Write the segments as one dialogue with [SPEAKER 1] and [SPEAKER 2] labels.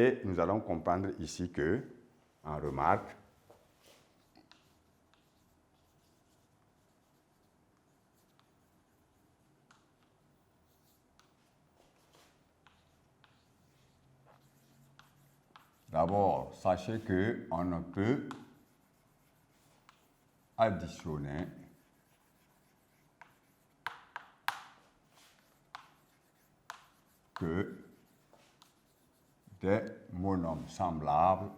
[SPEAKER 1] Et nous allons comprendre ici que, en remarque, d'abord, sachez qu'on ne peut additionner que des monomes semblables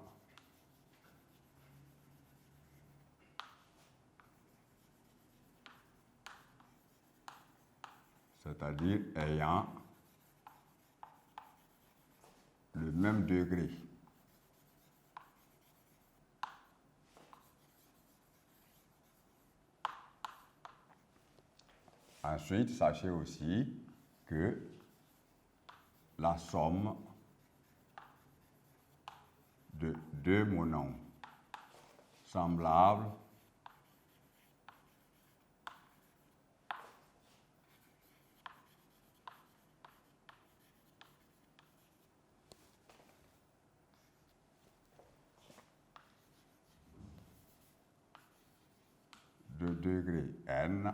[SPEAKER 1] c'est-à-dire ayant le même degré. Ensuite, sachez aussi que la somme de deux monomes semblables de degré n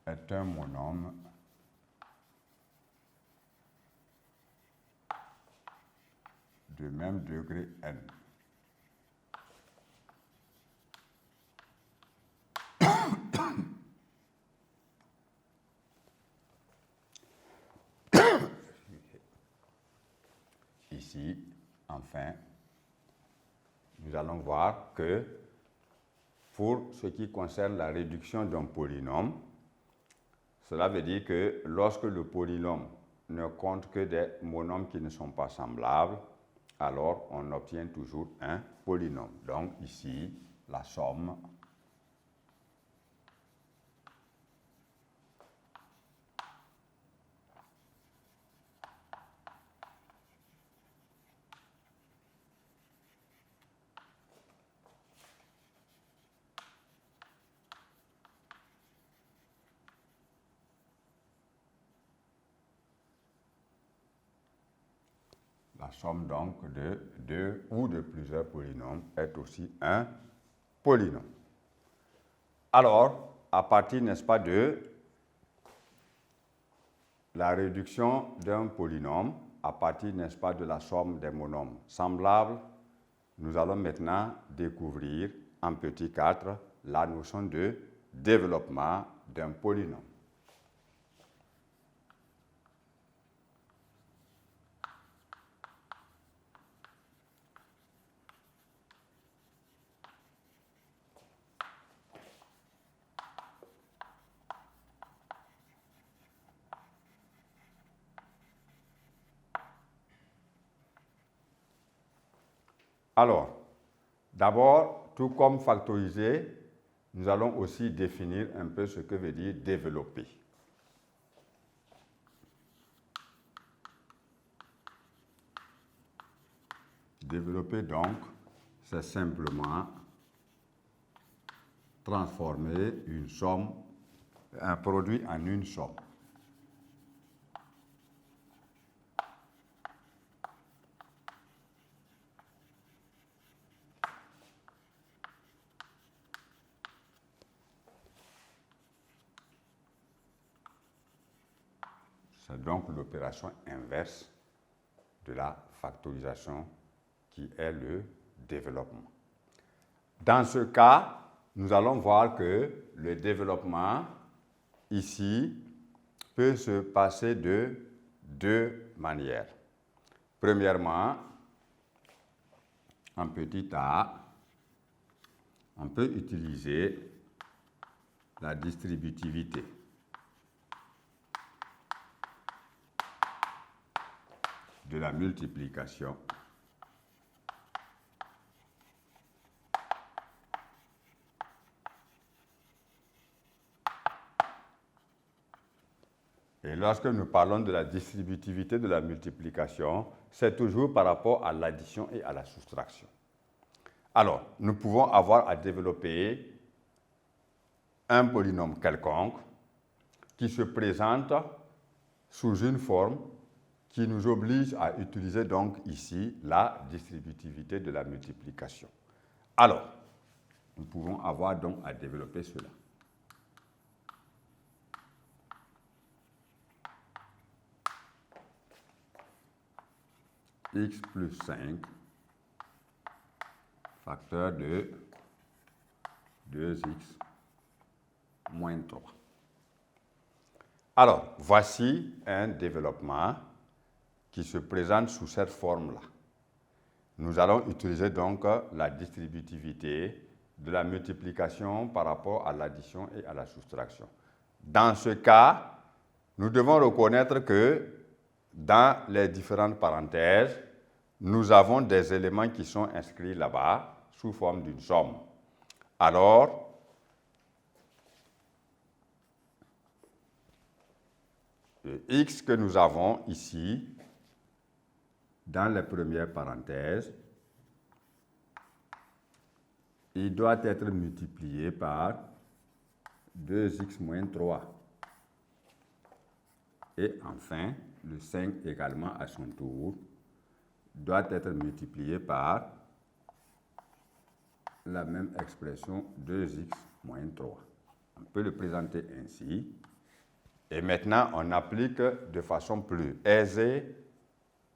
[SPEAKER 1] est un monome de même degré n. Ici, enfin, nous allons voir que pour ce qui concerne la réduction d'un polynôme, cela veut dire que lorsque le polynôme ne compte que des monomes qui ne sont pas semblables, alors on obtient toujours un polynôme. Donc ici, la somme donc de deux ou de plusieurs polynômes est aussi un polynôme. Alors, à partir, n'est-ce pas, de la réduction d'un polynôme, à partir, n'est-ce pas, de la somme des monomes semblables, nous allons maintenant découvrir en petit 4 la notion de développement d'un polynôme. Alors, d'abord, tout comme factoriser, nous allons aussi définir un peu ce que veut dire développer. Développer, donc, c'est simplement transformer une somme, un produit en une somme. C'est donc l'opération inverse de la factorisation qui est le développement. Dans ce cas, nous allons voir que le développement, ici, peut se passer de deux manières. Premièrement, en petit a, on peut utiliser la distributivité. De la multiplication et lorsque nous parlons de la distributivité de la multiplication, c'est toujours par rapport à l'addition et à la soustraction. Alors, nous pouvons avoir à développer un polynôme quelconque qui se présente sous une forme qui nous oblige à utiliser donc ici la distributivité de la multiplication. Alors, nous pouvons avoir donc à développer cela. X plus 5, facteur de 2x moins 3. Alors, voici un développement qui se présente sous cette forme-là. Nous allons utiliser donc la distributivité de la multiplication par rapport à l'addition et à la soustraction. Dans ce cas, nous devons reconnaître que dans les différentes parenthèses, nous avons des éléments qui sont inscrits là-bas sous forme d'une somme. Alors, le x que nous avons ici, dans les premières parenthèses, il doit être multiplié par 2x moins 3. Et enfin, le 5 également à son tour doit être multiplié par la même expression 2x moins 3. On peut le présenter ainsi. Et maintenant, on applique de façon plus aisée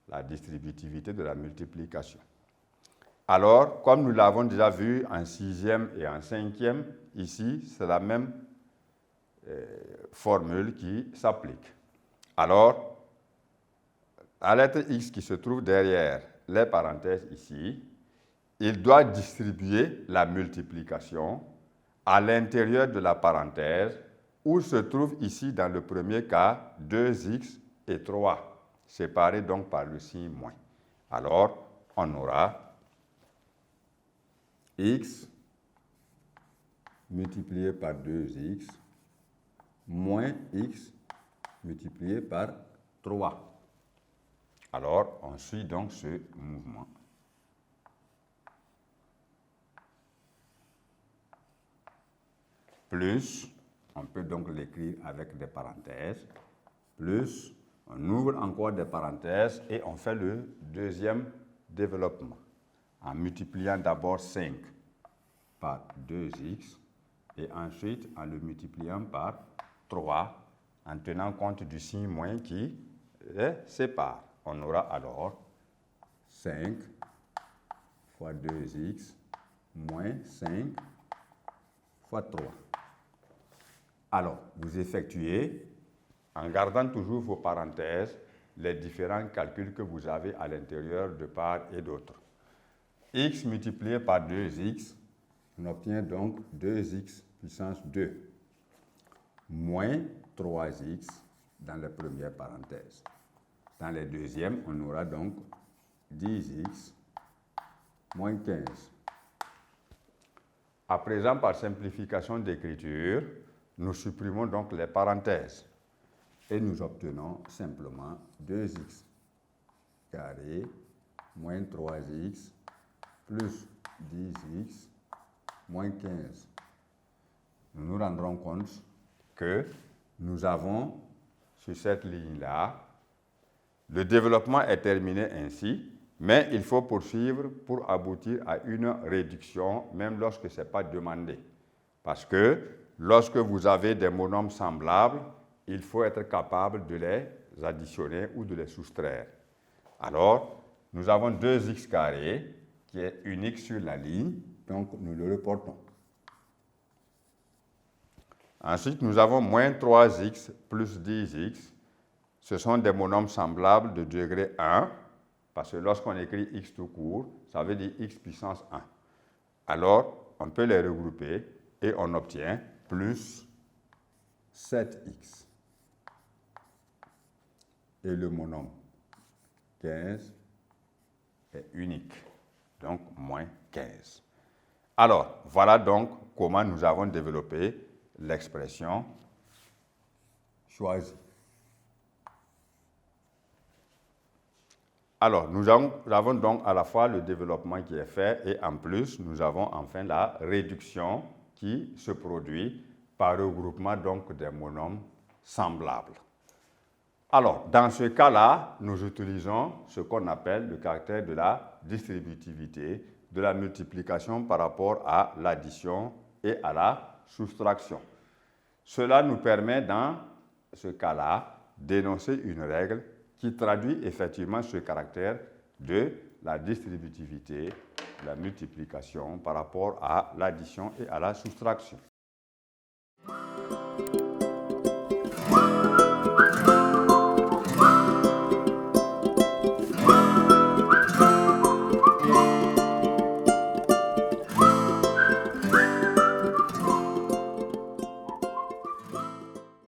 [SPEAKER 1] la distributivité de la multiplication. Alors, comme nous l'avons déjà vu en 6e et en 5e, ici, c'est la même formule qui s'applique. Alors, à la lettre x qui se trouve derrière les parenthèses ici, il doit distribuer la multiplication à l'intérieur de la parenthèse où se trouve ici, dans le premier cas, 2x et 3, séparés donc par le signe moins. Alors, on aura x multiplié par 2x moins x multiplié par 3. Alors, on suit donc ce mouvement. Plus, on peut donc l'écrire avec des parenthèses, plus, on ouvre encore des parenthèses et on fait le deuxième développement en multipliant d'abord 5 par 2x et ensuite en le multipliant par 3 en tenant compte du signe moins qui les sépare. On aura alors 5 fois 2x moins 5 fois 3. Alors, vous effectuez, en gardant toujours vos parenthèses, les différents calculs que vous avez à l'intérieur de part et d'autre. X multiplié par 2x, on obtient donc 2x puissance 2, moins 3x dans les premières parenthèses. Dans les deuxièmes, on aura donc 10x moins 15. À présent, par simplification d'écriture, nous supprimons donc les parenthèses et nous obtenons simplement 2x carré moins 3x plus 10x moins 15. Nous nous rendrons compte que nous avons sur cette ligne-là, le développement est terminé ainsi, mais il faut poursuivre pour aboutir à une réduction, même lorsque ce n'est pas demandé. Parce que lorsque vous avez des monomes semblables, il faut être capable de les additionner ou de les soustraire. Alors, nous avons 2x carré qui est unique sur la ligne, donc nous le reportons. Ensuite, nous avons moins 3x plus 10x. Ce sont des monomes semblables de degré 1, parce que lorsqu'on écrit x tout court, ça veut dire x puissance 1. Alors, on peut les regrouper et on obtient plus 7x. Et le monome 15 est unique, donc moins 15. Alors, voilà donc comment nous avons développé l'expression choisie. Alors, nous avons donc à la fois le développement qui est fait et en plus, nous avons enfin la réduction qui se produit par regroupement donc des monomes semblables. Alors, dans ce cas-là, nous utilisons ce qu'on appelle le caractère de la distributivité, de la multiplication par rapport à l'addition et à la soustraction. Cela nous permet, dans ce cas-là, d'énoncer une règle qui traduit effectivement ce caractère de la distributivité, de la multiplication par rapport à l'addition et à la soustraction.